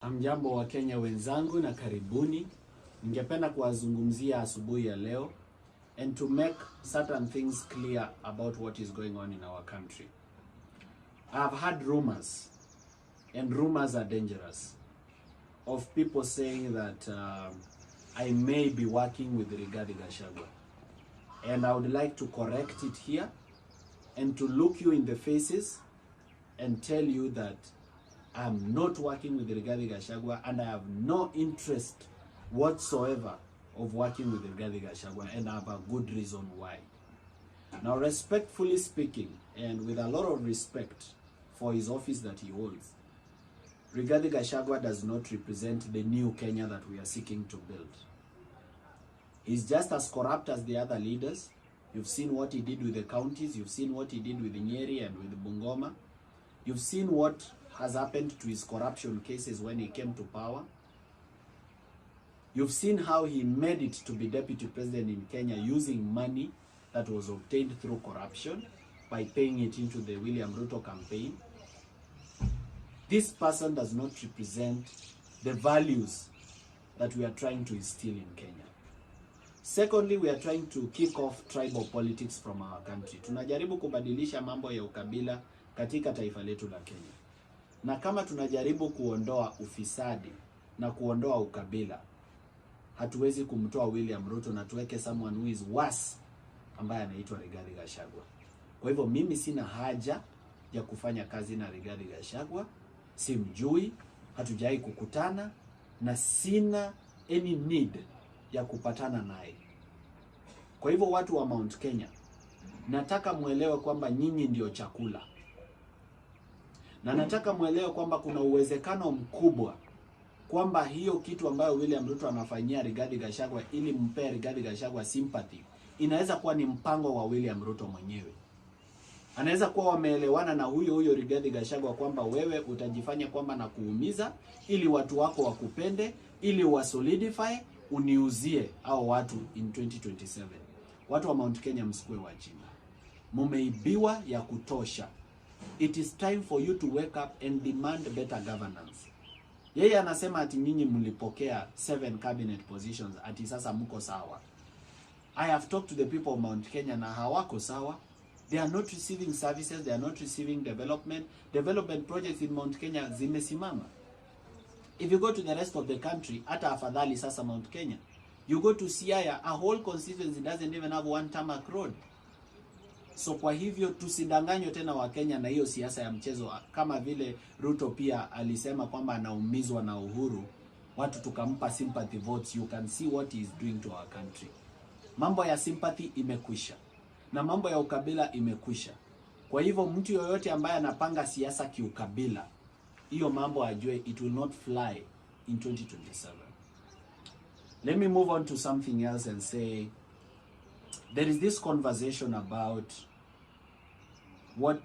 Hamjambo wa Kenya wenzangu na karibuni. Ningependa kuwazungumzia asubuhi ya leo and to make certain things clear about what is going on in our country. I've heard rumors, and rumors are dangerous, of people saying that I may be working with Gachagua. And I would like to correct it here and to look you in the faces and tell you that I'm not working with Gachagua, and I have no interest whatsoever of working with Gachagua, and I have a good reason why. Now, respectfully speaking, and with a lot of respect for his office that he holds, Gachagua does not represent the new Kenya that we are seeking to build. He's just as corrupt as the other leaders. You've seen what he did with the counties. You've seen what he did with Nyeri and with Bungoma. You've seen what has happened to his corruption cases when he came to power. You've seen how he made it to be deputy president in Kenya using money that was obtained through corruption by paying it into the William Ruto campaign. This person does not represent the values that we are trying to instill in Kenya. Secondly, we are trying to kick off tribal politics from our country. Tunajaribu kubadilisha mambo ya ukabila katika taifa letu la Kenya. Na kama tunajaribu kuondoa ufisadi na kuondoa ukabila, hatuwezi kumtoa William Ruto na tuweke someone who is worse ambaye anaitwa Gachagua. Kwa hivyo mimi sina haja ya kufanya kazi na Gachagua, simjui, hatujai kukutana na sina any need ya kupatana naye. Kwa hivyo watu wa Mount Kenya, nataka muelewe kwamba nyinyi ndio chakula. Na nataka muelewe kwamba kuna uwezekano mkubwa kwamba hiyo kitu ambayo William Ruto anafanyia Gachagua ili mpe Gachagua sympathy inaweza kuwa ni mpango wa William Ruto mwenyewe. Anaweza kuwa wameelewana na huyo Gachagua kwamba wewe utajifanya kwamba na kuumiza ili watu wako wakupende, ili wasolidify uniuzie au watu in 2027. Watu wa Mount Kenya, msikue wajinga. Mumeibiwa ya kutosha. It is time for you to wake up and demand better governance. Yeye anasema ati nyinyi mlipokea 7 cabinet positions, ati sasa mko sawa. I have talked to the people of Mount Kenya na hawako sawa. They are not receiving services, they are not receiving development. Development projects in Mount Kenya zimesimama. If you go to the rest of the country, hata afadhali sasa Mount Kenya, you go to Siaya, a whole constituency doesn't even have one tarmac road. So kwa hivyo tusidanganywe tena wa Kenya na hiyo siasa ya mchezo, kama vile Ruto pia alisema kwamba anaumizwa na Uhuru, watu tukampa sympathy votes. You can see what he is doing to our country. Mambo ya sympathy imekwisha na mambo ya ukabila imekwisha. Kwa hivyo mtu yoyote ambaye anapanga siasa kiukabila, hiyo mambo ajue it will not fly in 2027. Let me move on to something else and say there is this conversation about what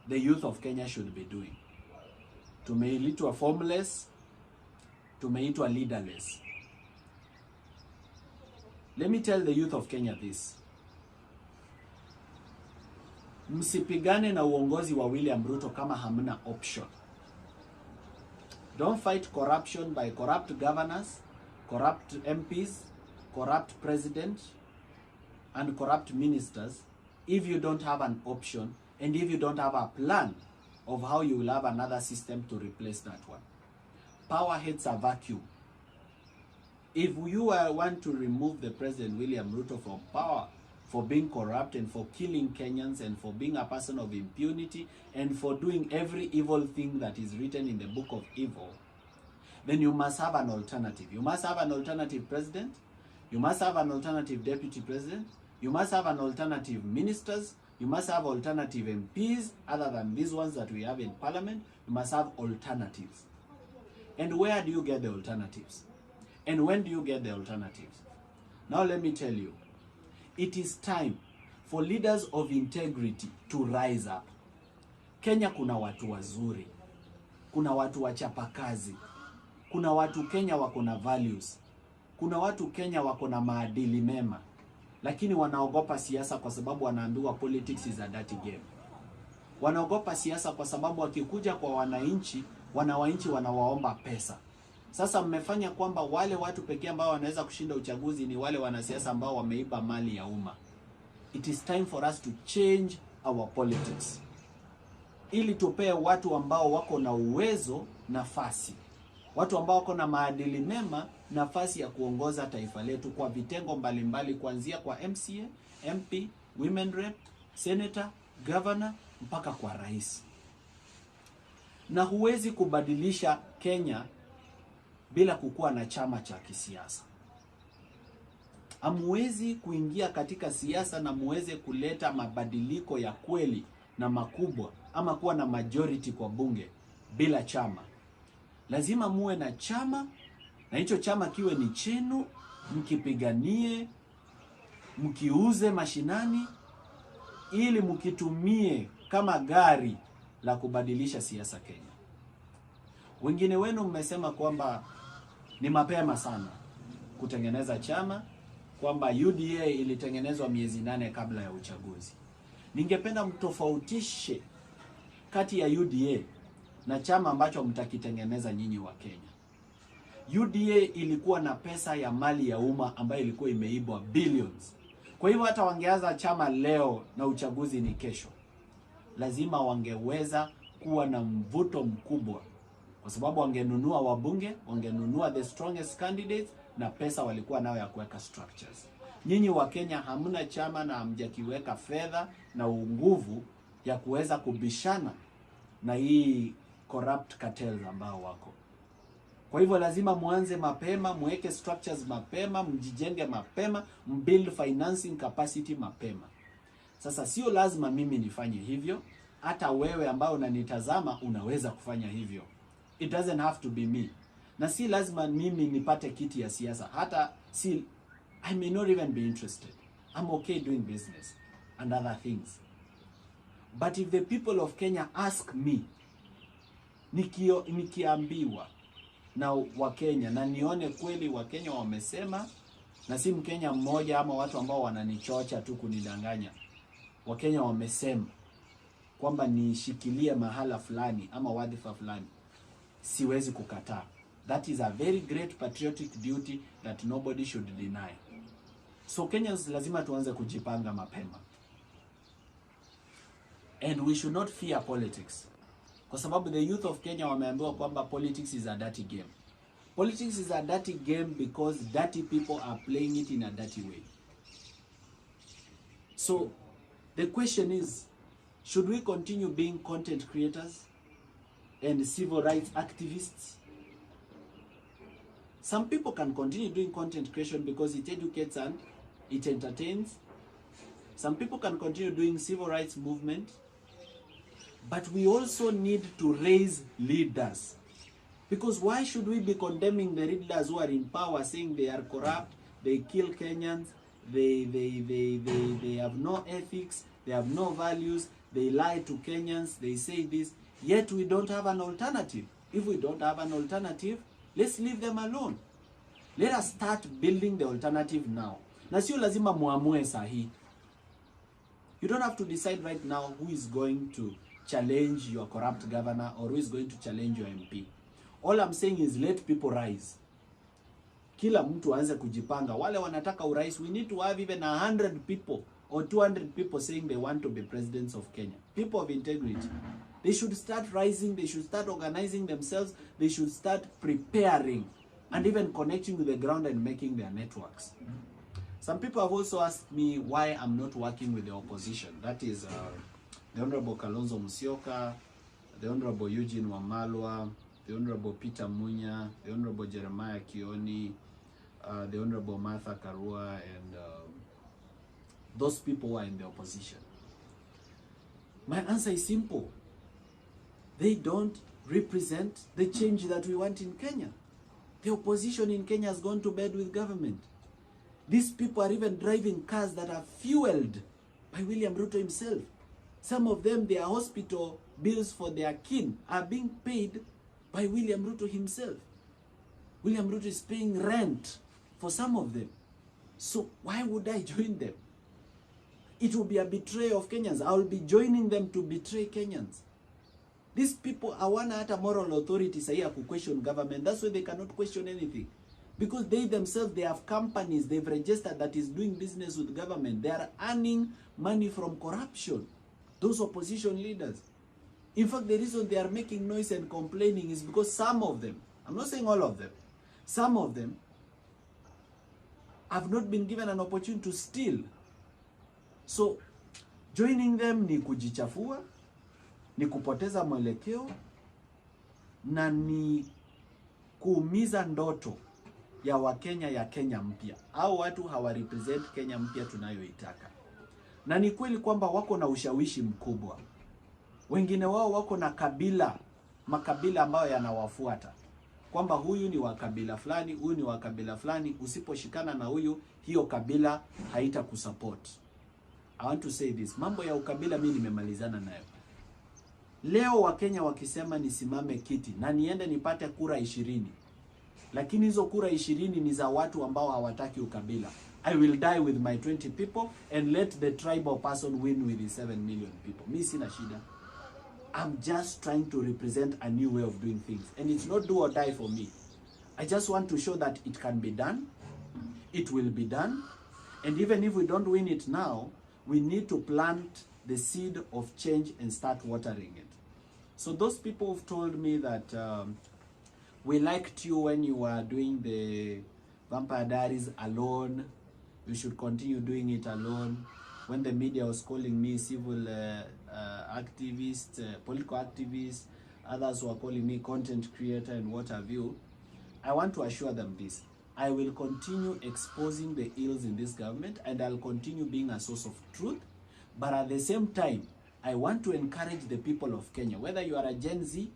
the youth of Kenya should be doing. Tumeitwa formless, tumeitwa leaderless. Let me tell the youth of Kenya this. Msipigane na uongozi wa William Ruto kama hamna option. Don't fight corruption by corrupt governors, corrupt MPs, corrupt president, and corrupt ministers if you don't have an option and if you don't have a plan of how you will have another system to replace that one. Power hates a vacuum. If you want to remove the President William Ruto from power for being corrupt and for killing Kenyans and for being a person of impunity and for doing every evil thing that is written in the book of evil, then you must have an alternative. You must have an alternative president. You must have an alternative deputy president. You must have an alternative ministers. You must have alternative MPs other than these ones that we have in parliament. You must have alternatives. And where do you get the alternatives? And when do you get the alternatives? Now let me tell you. It is time for leaders of integrity to rise up. Kenya kuna watu wazuri. Kuna watu wachapakazi. Kuna watu Kenya wako na values. Kuna watu Kenya wako na maadili mema. Lakini wanaogopa siasa kwa sababu wanaambiwa politics is a dirty game. Wanaogopa siasa kwa sababu wakikuja kwa wananchi wanawaomba pesa. Sasa mmefanya kwamba wale watu pekee ambao wanaweza kushinda uchaguzi ni wale wanasiasa ambao wameiba mali ya umma. It is time for us to change our politics, ili tupee watu ambao wako na uwezo nafasi, watu ambao wako na maadili mema nafasi ya kuongoza taifa letu kwa vitengo mbalimbali, kuanzia kwa MCA, MP, women rep, senator, governor mpaka kwa rais. Na huwezi kubadilisha Kenya bila kukuwa na chama cha kisiasa. Hamwezi kuingia katika siasa na muweze kuleta mabadiliko ya kweli na makubwa ama kuwa na majority kwa bunge bila chama. Lazima muwe na chama, na hicho chama kiwe ni chenu, mkipiganie, mkiuze mashinani, ili mkitumie kama gari la kubadilisha siasa Kenya. Wengine wenu mmesema kwamba ni mapema sana kutengeneza chama, kwamba UDA ilitengenezwa miezi 8 kabla ya uchaguzi. Ningependa mtofautishe kati ya UDA na chama ambacho mtakitengeneza nyinyi wa Kenya. UDA ilikuwa na pesa ya mali ya umma ambayo ilikuwa imeibwa billions. Kwa hivyo hata wangeanza chama leo na uchaguzi ni kesho, lazima wangeweza kuwa na mvuto mkubwa, kwa sababu wangenunua wabunge, wangenunua the strongest candidates, na pesa walikuwa nayo ya kuweka structures. Nyinyi wa Kenya hamna chama na hamjakiweka fedha na nguvu ya kuweza kubishana na hii corrupt cartels ambao wako. Kwa hivyo lazima muanze mapema, muweke structures mapema, mjijenge mapema, mbuild financing capacity mapema. Sasa sio lazima mimi nifanye hivyo, hata wewe ambao unanitazama unaweza kufanya hivyo. It doesn't have to be me. Na si lazima mimi nipate kiti ya siasa. Hata si, I may not even be interested. I'm okay doing business and other things. But if the people of Kenya ask me, nikiambiwa na Wakenya na nione kweli Wakenya wamesema, na si Mkenya mmoja ama watu ambao wananichocha tu kunidanganya, Wakenya wamesema kwamba nishikilie mahala fulani ama wadhifa fulani, siwezi kukataa. That is a very great patriotic duty that nobody should deny. So Kenyans lazima tuanze kujipanga mapema. And we should not fear politics. Kwa sababu the youth of Kenya wameambiwa kwamba politics is a dirty game. Politics is a dirty game because dirty people are playing it in a dirty way. So the question is, should we continue being content creators and civil rights activists? Some people can continue doing content creation because it educates and it entertains. Some people can continue doing civil rights movement. But we also need to raise leaders. Because why should we be condemning the leaders who are in power, saying they are corrupt, they kill Kenyans, they have no ethics, they have no values, they lie to Kenyans, they say this, yet we don't have an alternative. If we don't have an alternative, let's leave them alone. Let us start building the alternative now. Na sio lazima muamue sahi. You don't have to decide right now who is going to challenge your corrupt governor or who is going to challenge your MP. All I'm saying is let people rise. Kila mtu aanze kujipanga. Wale wanataka urais, we need to have even 100 people or 200 people saying they want to be presidents of Kenya. People of integrity. They should start rising, they should start organizing themselves, they should start preparing and even connecting with the ground and making their networks. Some people have also asked me why I'm not working with the opposition. That is the Honorable Kalonzo Musyoka, the Honorable Eugene Wamalwa, the Honorable Peter Munya, the Honorable Jeremiah Kioni, the Honorable Martha Karua, and those people who are in the opposition. My answer is simple. They don't represent the change that we want in Kenya. The opposition in Kenya has gone to bed with government. These people are even driving cars that are fueled by William Ruto himself. Some of them, their hospital bills for their kin are being paid by William Ruto himself. William Ruto is paying rent for some of them. So why would I join them? It will be a betrayal of Kenyans. I will be joining them to betray Kenyans. These people hawana hata moral authority sahi ya question government. That's why they cannot question anything. Because they themselves, they have companies, they've registered that is doing business with government. They are earning money from corruption. Those opposition leaders. In fact, the reason they are making noise and complaining is because some of them, I'm not saying all of them, some of them have not been given an opportunity to steal. So, joining them ni kujichafua, ni kupoteza mwelekeo, na ni kuumiza ndoto ya Wakenya ya Kenya mpya. Hao watu hawarepresent Kenya mpya tunayoitaka. Na ni kweli kwamba wako na ushawishi mkubwa. Wengine wao wako na makabila ambayo yanawafuata. Kwamba huyu ni wa kabila fulani, huyu ni wa kabila fulani, usiposhikana na huyu, hiyo kabila haita kusupport. I want to say this, mambo ya ukabila mimi nimemalizana nayo. Leo Wakenya wakisema nisimame kiti na niende nipate kura 20. Lakini hizo kura 20 ni za watu ambao hawataki ukabila. I will die with my 20 people and let the tribal person win with the 7 million people. Mimi sina shida. I'm just trying to represent a new way of doing things. And it's not do or die for me. I just want to show that it can be done. It will be done. And even if we don't win it now, we need to plant the seed of change and start watering it. So those people have told me that we liked you when you were doing the Vampire Diaries alone. You should continue doing it alone. When the media was calling me civil activist, political activist, others were calling me content creator and what have you, I want to assure them this. I will continue exposing the ills in this government and I'll continue being a source of truth. But at the same time, I want to encourage the people of Kenya, whether you are a Gen Z,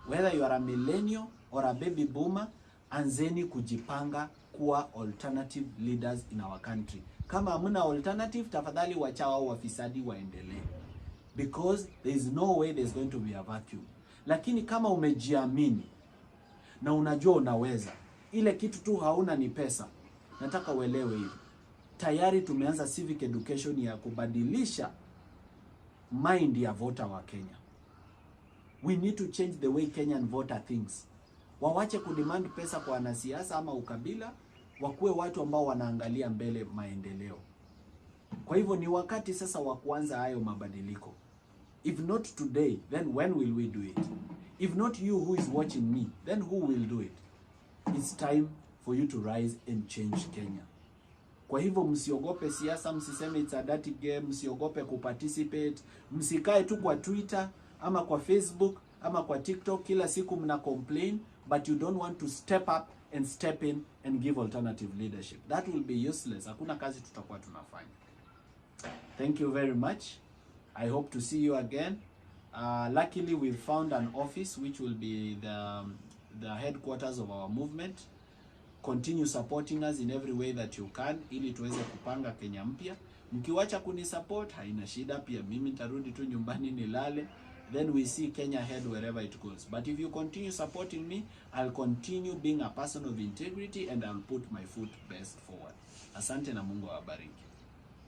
whether you are a millennial or a baby boomer, anzeni kujipanga kuwa alternative leaders in our country. Kama hamuna alternative, tafadhali wachawa wafisadi waendelee. Because there is no way there's going to be a vacuum. Lakini kama umejiamini na unajua unaweza, ile kitu tu hauna ni pesa. Nataka uelewe hivi. Tayari tumeanza civic education ya kubadilisha mind ya voter wa Kenya. We need to change the way Kenyan voter thinks. Wawache kudemand pesa kwa wanasiasa ama ukabila, wakuwe watu ambao wanaangalia mbele maendeleo. Kwa hivyo ni wakati sasa wa kuanza hayo mabadiliko. If not today, then when will we do it? If not you who is watching me, then who will do it? It's time for you to rise and change Kenya. Kwa hivyo msiogope siasa, msiseme it's a dirty game, msiogope kuparticipate, msikae tu kwa Twitter ama kwa Facebook ama kwa TikTok kila siku mna complain, but you don't want to step up and step in and give alternative leadership. That will be useless. Hakuna kazi tutakuwa tunafanya. Thank you very much. I hope to see you again. Luckily we've found an office which will be the headquarters of our movement. Continue supporting us in every way that you can ili tuweze kupanga Kenya mpya. Mkiwacha kunisupport haina shida, pia mimi nitarudi tu nyumbani nilale. Then we see Kenya head wherever it goes. But if you continue supporting me, I'll continue being a person of integrity and I'll put my foot best forward. Asante na Mungu awabariki.